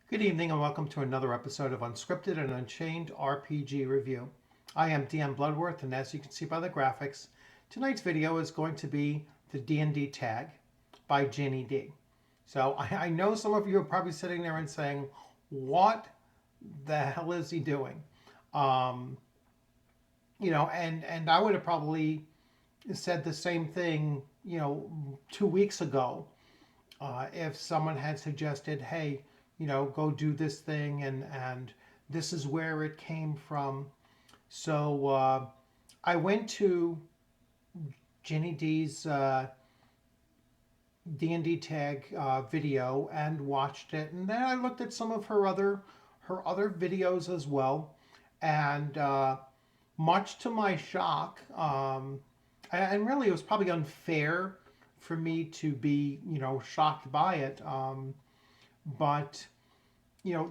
Good evening and welcome to another episode of Unscripted and Unchained RPG Review. I am DM Bloodworth, and as you can see by the graphics, tonight's video is going to be the D&D tag by Ginny D. So I know some of you are probably sitting there and saying, what the hell is he doing? Um, and I would have probably said the same thing, 2 weeks ago, if someone had suggested, hey, go do this thing and this is where it came from. So I went to Ginny D's D&D tag video and watched it, and then I looked at some of her other videos as well, and much to my shock, and really it was probably unfair for me to be shocked by it, but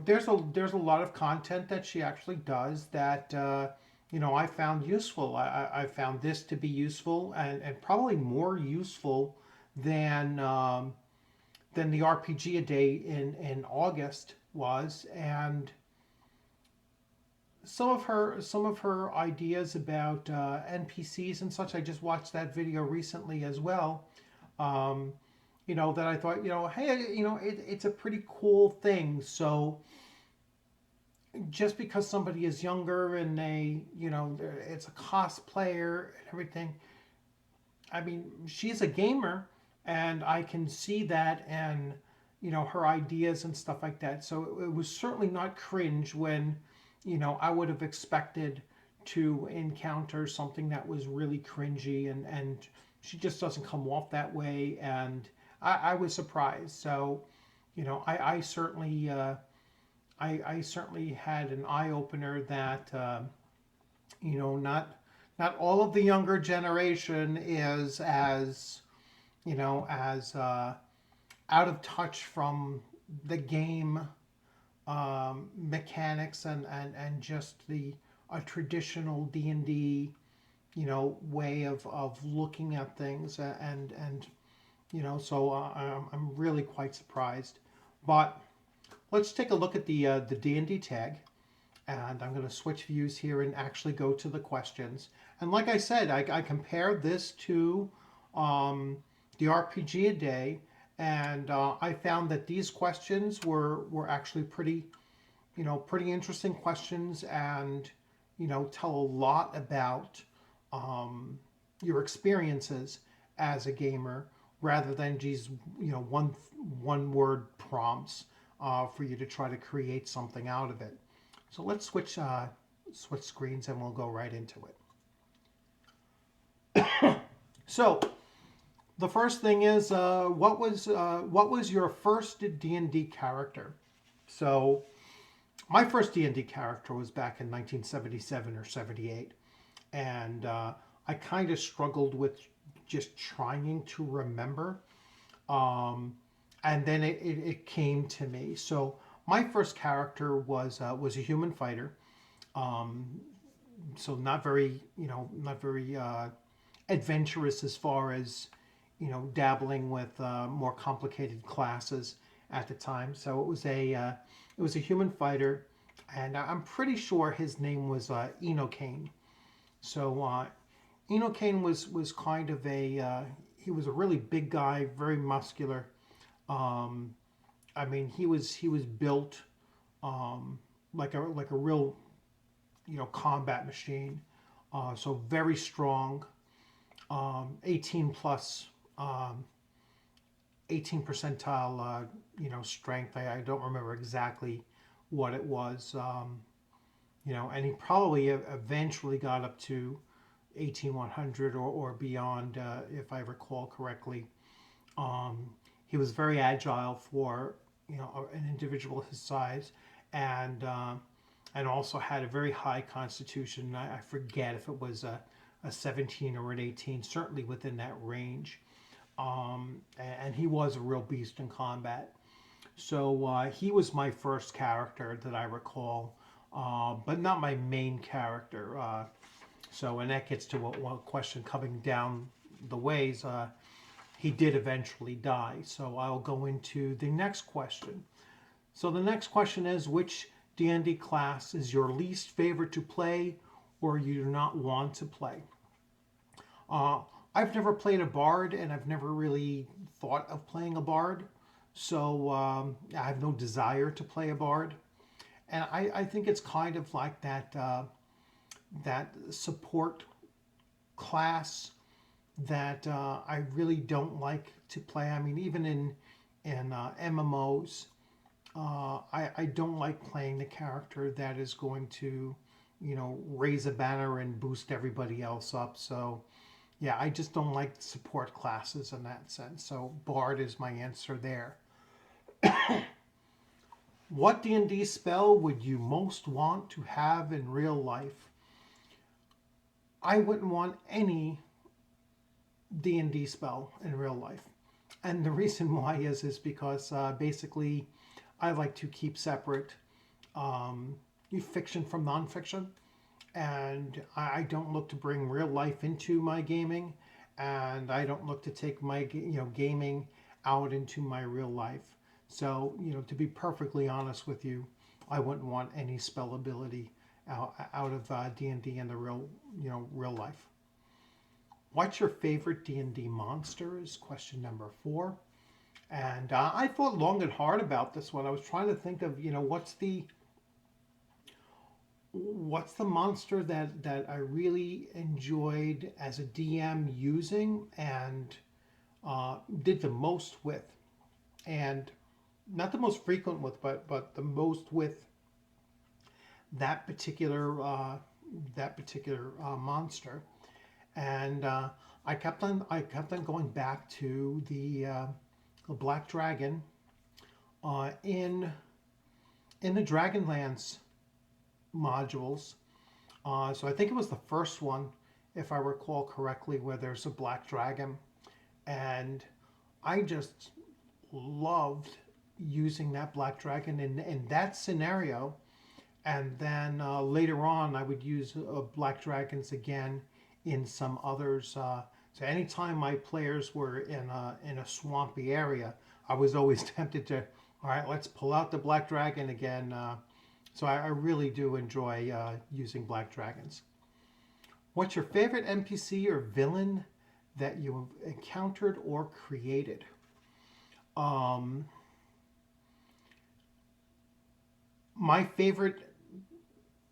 there's a lot of content that she actually does that I found useful. I found this to be useful, and probably more useful than than the RPG a day in August was. And some of her ideas about NPCs and such. I just watched that video recently as well. Um, that I thought, hey, it's a pretty cool thing. So just because somebody is younger and it's a cosplayer and everything, I mean, she's a gamer, and I can see that, and her ideas and stuff like that. So it was certainly not cringe when I would have expected to encounter something that was really cringy, and she just doesn't come off that way, and I was surprised. So I certainly I certainly had an eye opener that not all of the younger generation is as as out of touch from the game mechanics and just the a traditional D&D way of looking at things, and so I'm really quite surprised. But let's take a look at the D&D tag, and I'm going to switch views here and actually go to the questions. And like I said, I compared this to the RPG a day, and I found that these questions were actually pretty interesting questions, and tell a lot about your experiences as a gamer, rather than just one word prompts for you to try to create something out of it. So let's switch screens and we'll go right into it. So the first thing is, what was your first D&D character? So my first D&D character was back in 1977 or 78, and I kind of struggled with just trying to remember. And then it came to me. So my first character was a human fighter. Um, so not very adventurous as far as dabbling with more complicated classes at the time. So it was a human fighter, and I'm pretty sure his name was Unchained. So Unchained was kind of he was a really big guy, very muscular. Um, I mean, he was built like a real combat machine. So very strong. 18 plus, 18 percentile strength. I don't remember exactly what it was. And he probably eventually got up to 18,100 or beyond, if I recall correctly. Um, he was very agile for an individual his size, and also had a very high constitution. I forget if it was a 17 or an 18, certainly within that range. And he was a real beast in combat. So he was my first character that I recall, but not my main character. And that gets to one question coming down the ways. He did eventually die. So I'll go into the next question. So the next question is, which D&D class is your least favorite to play or you do not want to play? Uh, I've never played a bard, and I've never really thought of playing a bard. So I have no desire to play a bard. And I think it's kind of like that support class that I really don't like to play. I mean, even in MMOs, I don't like playing the character that is going to, raise a banner and boost everybody else up. So yeah, I just don't like support classes in that sense. So Bard is my answer there. What D&D spell would you most want to have in real life? I wouldn't want any D&D spell in real life. And the reason why is because basically I like to keep separate fiction from nonfiction. And I don't look to bring real life into my gaming, and I don't look to take my gaming out into my real life. So to be perfectly honest with you, I wouldn't want any spell ability out of D&D in the real life. What's your favorite D&D monster is question number 4. And I thought long and hard about this one. I was trying to think of what's the monster that I really enjoyed as a DM using and did the most with, and not the most frequent with, but the most with that particular monster. And I kept on going back to the Black Dragon in the Dragonlance modules. So I think it was the first one, if I recall correctly, where there's a black dragon. And I just loved using that black dragon in that scenario. And then later on, I would use black dragons again in some others. So anytime my players were in a swampy area, I was always tempted to, all right, let's pull out the black dragon again. So I really do enjoy using black dragons. What's your favorite NPC or villain that you have encountered or created? My favorite,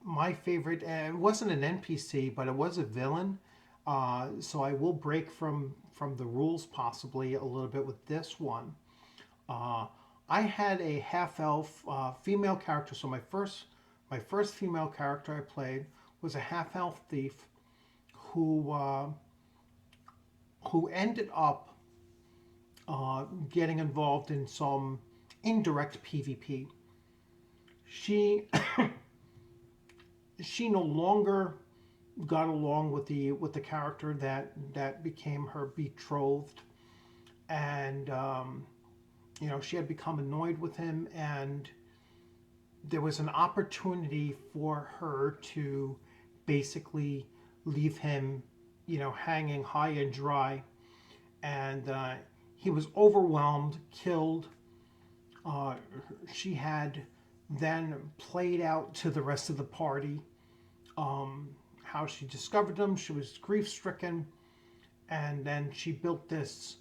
it wasn't an NPC, but it was a villain. So I will break from the rules possibly a little bit with this one. I had a half-elf female character. So my first female character I played was a half-elf thief who ended up getting involved in some indirect PvP. She she no longer got along with the character that became her betrothed, and she had become annoyed with him, and there was an opportunity for her to basically leave him, hanging high and dry, and he was overwhelmed, killed. She had then played out to the rest of the party how she discovered them. She was grief stricken, and then she built this,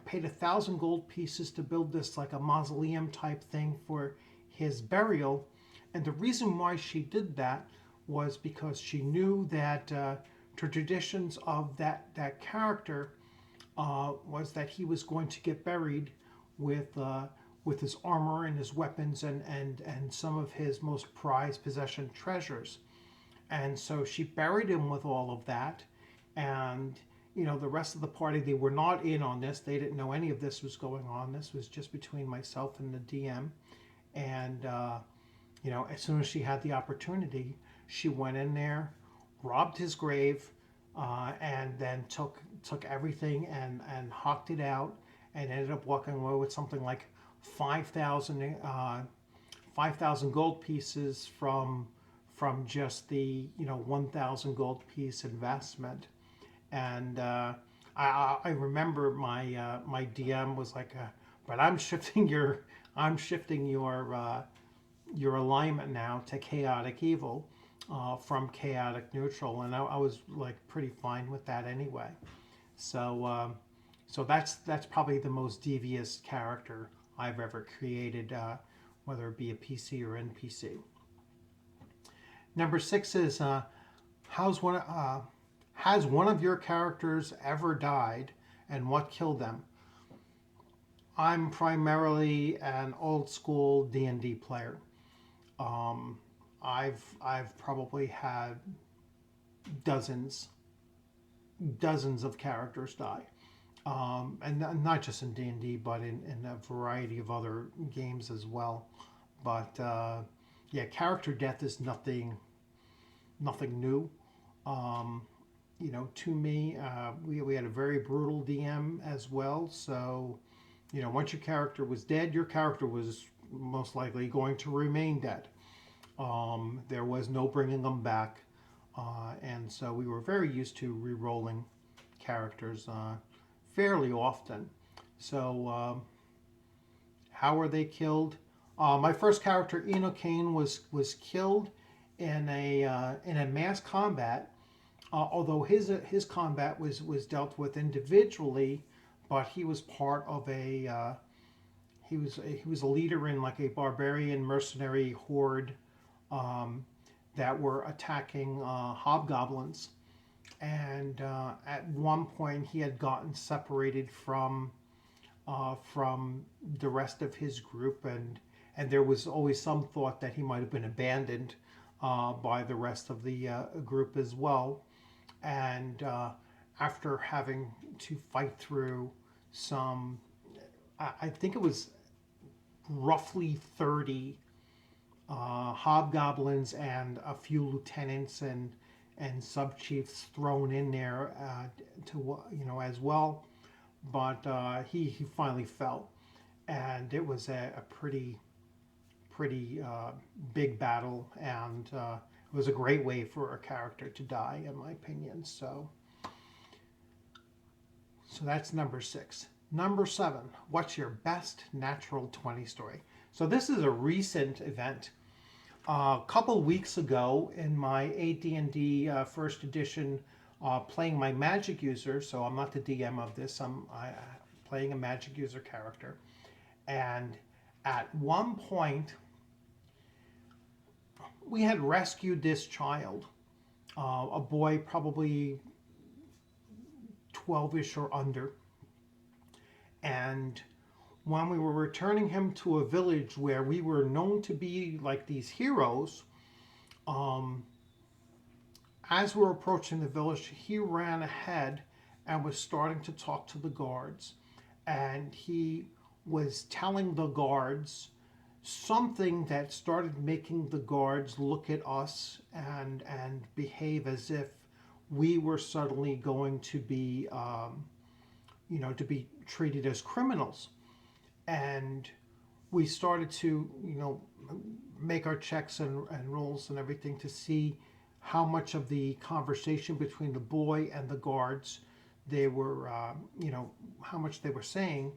paid 1,000 gold pieces to build this like a mausoleum type thing for his burial. And the reason why she did that was because she knew that the traditions of that character was that he was going to get buried with his armor and his weapons and some of his most prized possession treasures. And so she buried him with all of that. And the rest of the party, they were not in on this. They didn't know any of this was going on. This was just between myself and the DM. And as soon as she had the opportunity, she went in there, robbed his grave, and then took everything and hawked it out, and ended up walking away with something like 5,000 gold pieces from just the 1,000 gold piece investment. And I remember my DM was like, But I'm shifting your alignment now to chaotic evil from chaotic neutral, and I was like pretty fine with that anyway. So that's probably the most devious character I've ever created, whether it be a PC or NPC. Number six is how's one has one of your characters ever died, and what killed them? I'm primarily an old school D&D player. Um, I've probably had dozens dozens of characters die, and not just in D&D, but in a variety of other games as well. But yeah, character death is nothing new. Um, to me, we had a very brutal DM as well. So, once your character was dead, your character was most likely going to remain dead. There was no bringing them back. And so we were very used to re-rolling characters fairly often. So how were they killed? My first character, Unchained, was killed in a mass combat. Although his combat was dealt with individually, but he was part of he was a leader in like a barbarian mercenary horde um, that were attacking hobgoblins. And at one point, he had gotten separated from the rest of his group, and there was always some thought that he might have been abandoned by the rest of the group as well. And after having to fight through some, I think it was roughly 30 hobgoblins and a few lieutenants and sub chiefs thrown in there to as well. But he finally fell, and it was a pretty big battle, and it was a great way for a character to die, in my opinion. So that's number six. Number seven, what's your best natural 20 story? So this is a recent event. A couple weeks ago in my AD&D first edition, playing my magic user, so I'm not the DM of this, I'm playing a magic user character. And at one point, we had rescued this child, a boy probably 12-ish or under. And when we were returning him to a village where we were known to be like these heroes, um, as we were approaching the village, he ran ahead and was starting to talk to the guards. And he was telling the guards something that started making the guards look at us and behave as if we were suddenly going to be, to be treated as criminals. And we started to, make our checks and rolls and everything to see how much of the conversation between the boy and the guards they were, how much they were saying.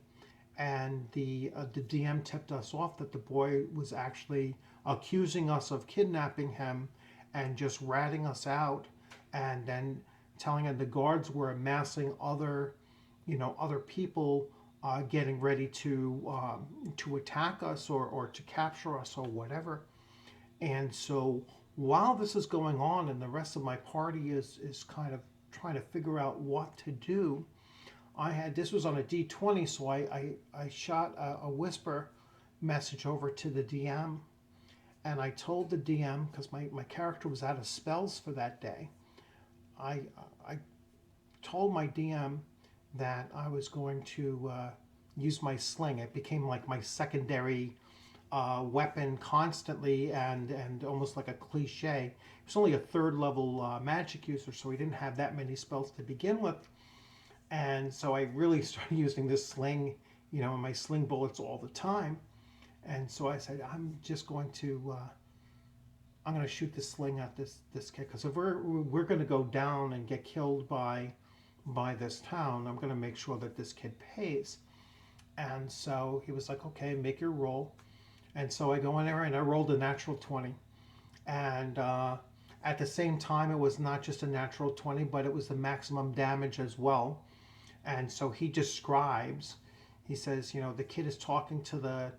And the DM tipped us off that the boy was actually accusing us of kidnapping him and just ratting us out, and then telling us the guards were amassing other people getting ready to attack us or to capture us or whatever. And so while this is going on and the rest of my party is kind of trying to figure out what to do, this was on a D20, so I shot a whisper message over to the DM, and I told the DM, because my character was out of spells for that day, I told my DM that I was going to use my sling. It became like my secondary weapon constantly, and almost like a cliche. He was only a third level magic user, so he didn't have that many spells to begin with. And so I really started using this sling, my sling bullets all the time. And so I said, I'm going to shoot this sling at this kid, because if we're going to go down and get killed by this town, I'm going to make sure that this kid pays. And so he was like, okay, make your roll. And so I go in there and I rolled a natural 20. And at the same time, it was not just a natural 20, but it was the maximum damage as well. And so he describes, he says, the kid is talking to the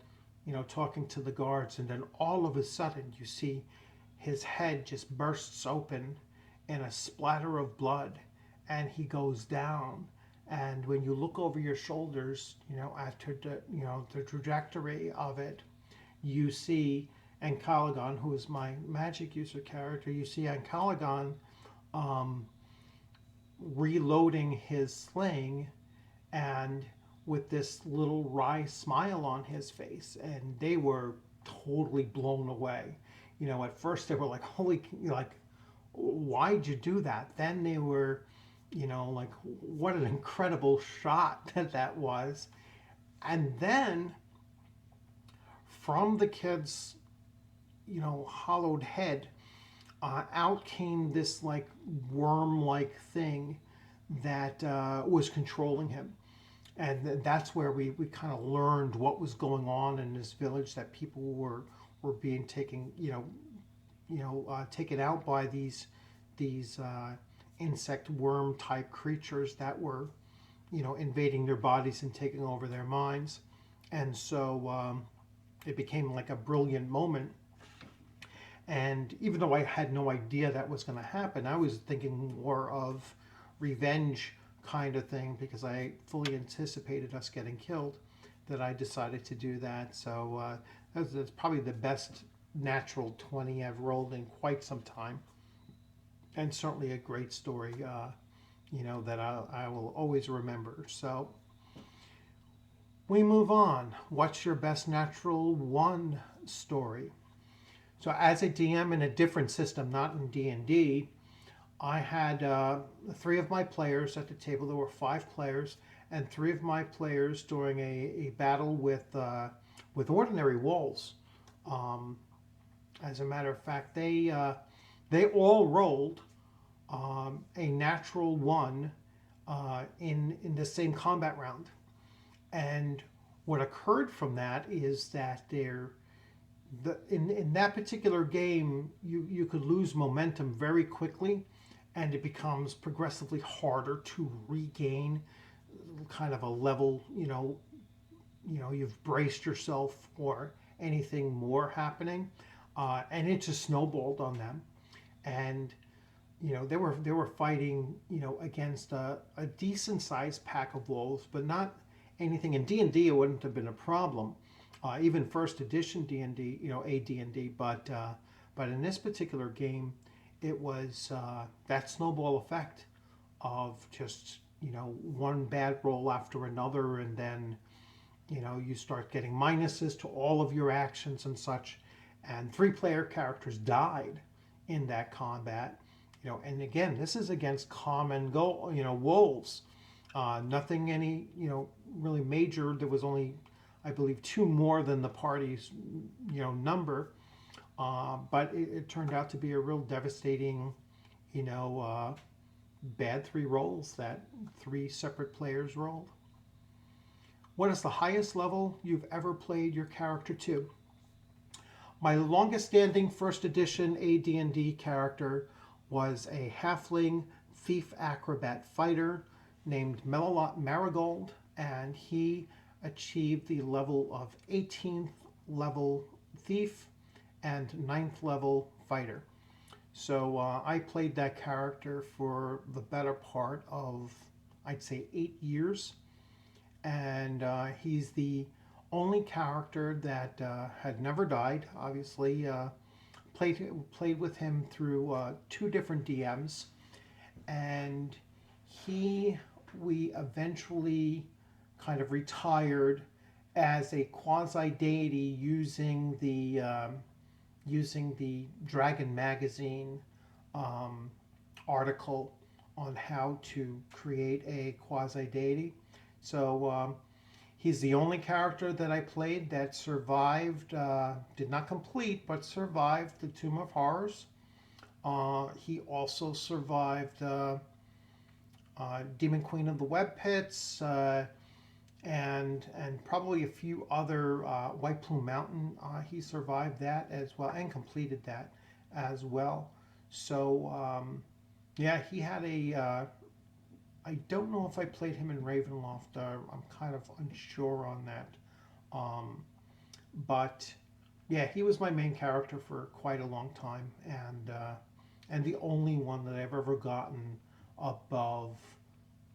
guards, and then all of a sudden you see his head just bursts open in a splatter of blood, and he goes down. And when you look over your shoulders, after the trajectory of it, you see Ancalagon, who is my magic user character. You see Ancalagon um, reloading his sling, and with this little wry smile on his face, and they were totally blown away. At first they were like, "Holy!" Like, why'd you do that? Then they were, like, what an incredible shot that was. And then from the kid's, hollowed head, out came this like worm-like thing that was controlling him. And that's where we kind of learned what was going on in this village, that people were being taken out by these insect worm type creatures that were invading their bodies and taking over their minds. And so it became like a brilliant moment. And even though I had no idea that was going to happen, I was thinking more of revenge kind of thing, because I fully anticipated us getting killed, that I decided to do that. So that's probably the best natural 20 I've rolled in quite some time, and certainly a great story, that I will always remember. So we move on. What's your best natural one story? So as a DM in a different system, not in D&D, I had 3 of my players at the table. There were 5 players, and 3 of my players during a battle with ordinary wolves. As a matter of fact, they all rolled a natural 1 in the same combat round. And what occurred from that is that in that particular game, you could lose momentum very quickly, and it becomes progressively harder to regain kind of a level. You've braced yourself for anything more happening, and it just snowballed on them. And they were fighting against a decent sized pack of wolves, but not anything. In D&D, it wouldn't have been a problem. Even first edition D&D, AD&D, but in this particular game, it was that snowball effect of just one bad roll after another, and then you start getting minuses to all of your actions and such, and 3-player characters died in that combat. And again, this is against common wolves. Nothing any really major. There was only, I believe, 2 more than the party's number, but it turned out to be a real devastating bad 3 rolls that 3 separate players rolled. What is the highest level you've ever played your character to? My longest standing first edition AD&D character was a halfling thief acrobat fighter named Melilot Marigold, and he achieved the level of 18th level thief and 9th level fighter. So I played that character for the better part of, I'd say, 8 years. And he's the only character that had never died, obviously. Played with him through 2 different DMs. And we eventually kind of retired as a quasi-deity using the Dragon Magazine article on how to create a quasi-deity. So he's the only character that I played that survived, did not complete, but survived the Tomb of Horrors. He also survived Demon Queen of the Web Pits, and probably a few other White Plume Mountain. He survived that as well and completed that as well. So yeah, he had a. I don't know if I played him in Ravenloft. I'm kind of unsure on that. Um, but yeah, he was my main character for quite a long time, and the only one that I've ever gotten above,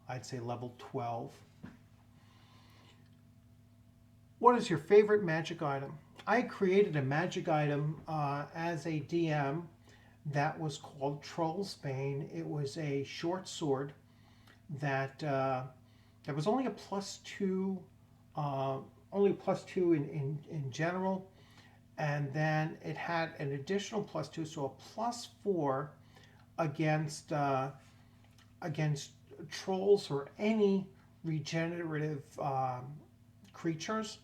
I'd say level 12. What is your favorite magic item? I created a magic item as a DM that was called Troll's Bane. It was a short sword that that was only a +2, uh, only +2 in general, and then it had an additional +2, so a +4 against against trolls or any regenerative creatures,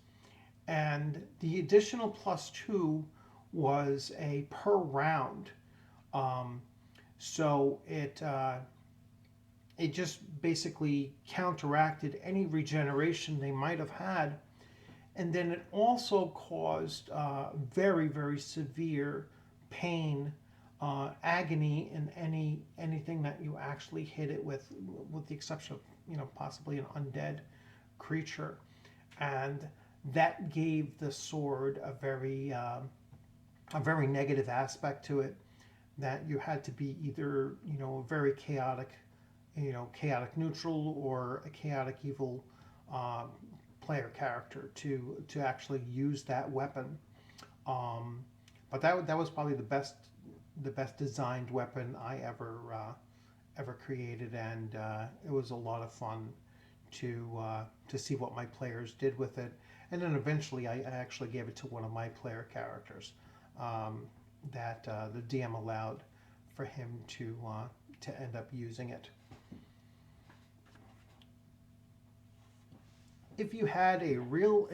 and the additional +2 was a per round. Um, so it just basically counteracted any regeneration they might have had, and then it also caused very severe pain, agony in anything that you actually hit it with the exception of possibly an undead creature, and that gave the sword a very negative aspect to it. That you had to be either a very chaotic, chaotic neutral or a chaotic evil um, player character to actually use that weapon. Um, but that was probably the best designed weapon I ever created, and it was a lot of fun to see what my players did with it. And then eventually, I actually gave it to one of my player characters um, that the DM allowed for him to end up using it. If you had a real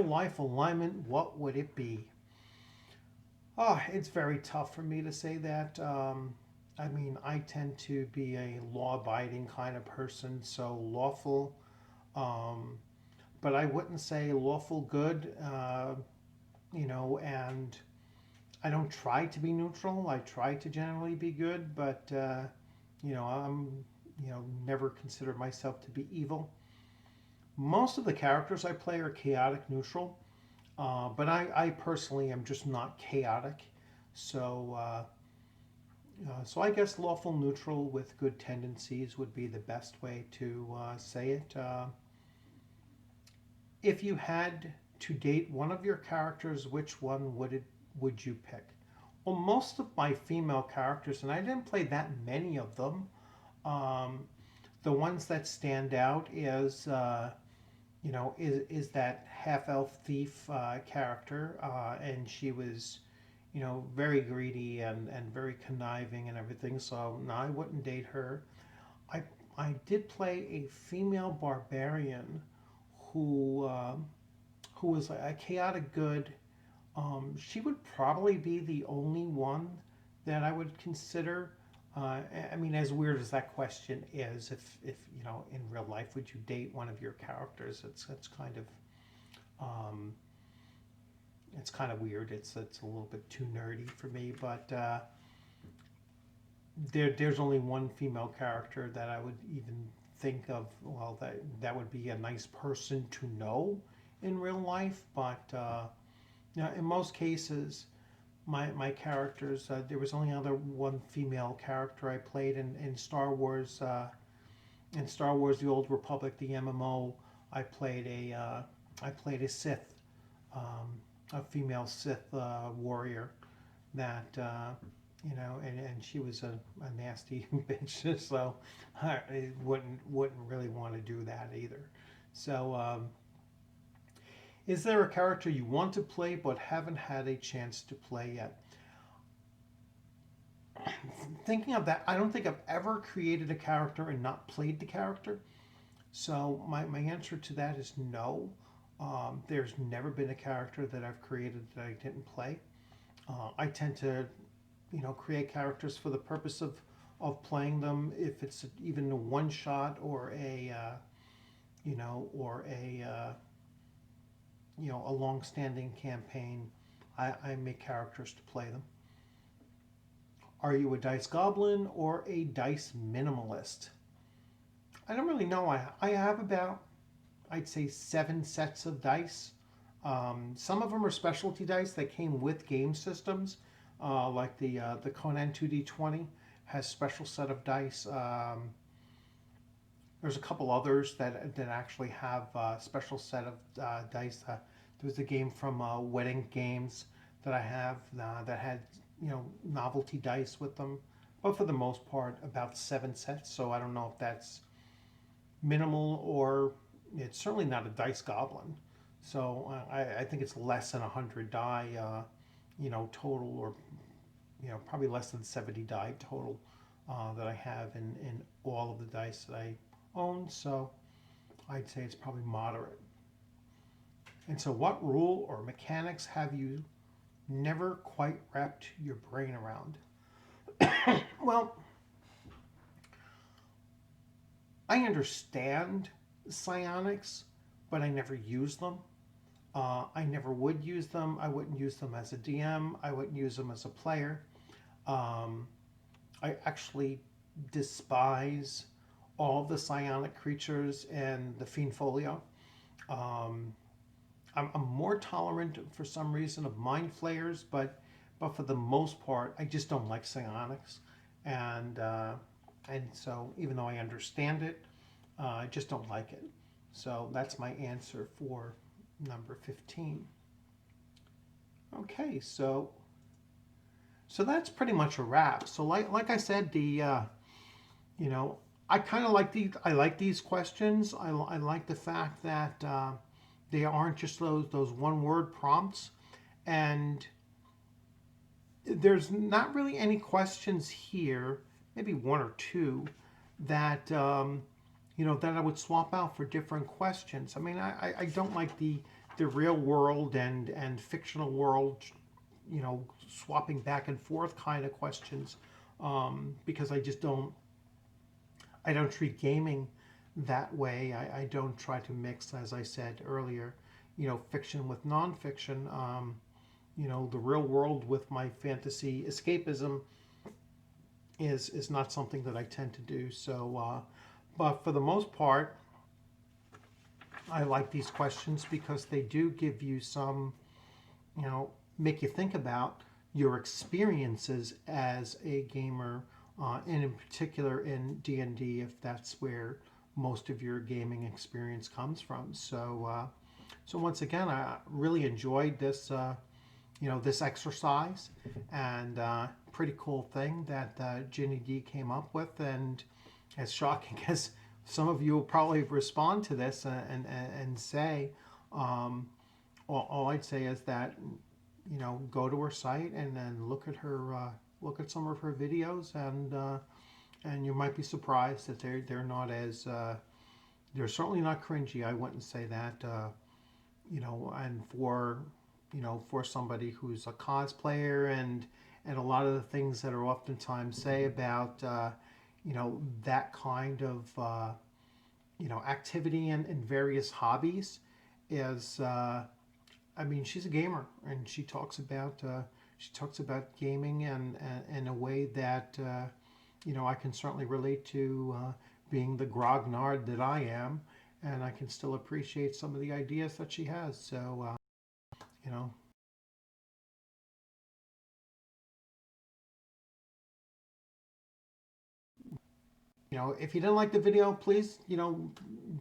life alignment, what would it be? Oh, it's very tough for me to say that. I mean, I tend to be a law-abiding kind of person, so lawful. Um, but I wouldn't say lawful good. And I don't try to be neutral. I try to generally be good, but I'm never consider myself to be evil. Most of the characters I play are chaotic neutral, but I personally am just not chaotic. So, so I guess lawful neutral with good tendencies would be the best way to say it. If you had to date one of your characters, which one would you pick? Well, most of my female characters, and I didn't play that many of them. Um, the ones that stand out is that half elf thief character, and she was, very greedy and very conniving and everything. So no, I wouldn't date her. I I did play a female barbarian who who was a chaotic good. She would probably be the only one that I would consider. I mean, as weird as that question is, if in real life, would you date one of your characters? Um, it's kind of weird. It's a little bit too nerdy for me, but there's only one female character that I would even think of. Well, that would be a nice person to know in real life, but in most cases, my characters. There was only other one female character I played in Star Wars. In Star Wars: The Old Republic, the MMO, I played a Sith, a female Sith warrior that and she was a nasty bitch. So I wouldn't really want to do that either. So. Is there a character you want to play but haven't had a chance to play yet? Thinking of that, I don't think I've ever created a character and not played the character. So my answer to that is no. There's never been a character that I've created that I didn't play. I tend to, create characters for the purpose of playing them. If it's even a one shot or or a long-standing campaign, I make characters to play them. Are you a dice goblin or a dice minimalist? I don't really know. I have about, I'd say, 7 sets of dice. Some of them are specialty dice that came with game systems, like the Conan 2D20 has special set of dice. There's a couple others that actually have a special set of dice. There was a game from Wedding Games that I have that had novelty dice with them, but for the most part, about 7 sets. So I don't know if that's minimal or it's certainly not a dice goblin. So I think it's less than 100 die, total, or probably less than 70 die total that I have in all of the dice that I own. So I'd say it's probably moderate. And so, what rule or mechanics have you never quite wrapped your brain around? Well, I understand psionics, but I never use them. I never would use them. I wouldn't use them as a DM. I wouldn't use them as a player. I actually despise all of the psionic creatures and the Fiend Folio. I'm more tolerant for some reason of mind flayers, but for the most part, I just don't like psionics, and so even though I understand it, I just don't like it. So that's my answer for number 15. Okay, so that's pretty much a wrap. So like I said, I kind of like these questions. I like the fact that they aren't just those one word prompts, and there's not really any questions here, maybe one or two, that that I would swap out for different questions. I mean, I don't like the real world and fictional world, swapping back and forth kind of questions, because I don't treat gaming that way. I don't try to mix, as I said earlier, fiction with nonfiction. The real world with my fantasy escapism is not something that I tend to do. So, but for the most part, I like these questions because they do give you some, make you think about your experiences as a gamer, and in particular in D&D, if that's where most of your gaming experience comes from. So, so once again, I really enjoyed this, this exercise, and pretty cool thing that Ginny D came up with. And as shocking as some of you will probably respond to this and say, all I'd say is that, go to her site and then look at some of her videos, and you might be surprised that they're not as they're certainly not cringy. I wouldn't say that, and for somebody who's a cosplayer and a lot of the things that are oftentimes say about that kind of activity and various hobbies is, I mean, she's a gamer, and she talks about gaming and in a way that I can certainly relate to, being the grognard that I am, and I can still appreciate some of the ideas that she has. So you know if you didn't like the video, please,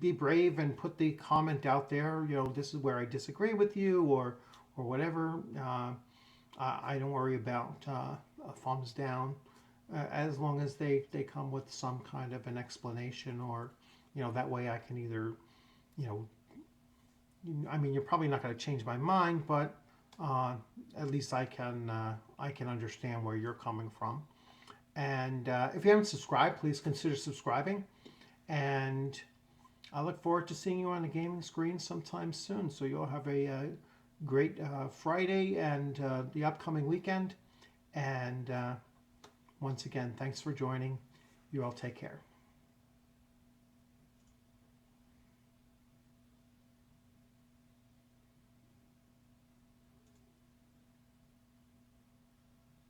be brave and put the comment out there. This is where I disagree with you, or whatever. I don't worry about a thumbs down, as long as they come with some kind of an explanation, or that way I can either, I mean, you're probably not going to change my mind, but at least I can understand where you're coming from. And if you haven't subscribed, please consider subscribing. And I look forward to seeing you on the gaming screen sometime soon. So you'll have a great Friday and the upcoming weekend. And once again, thanks for joining. You all take care.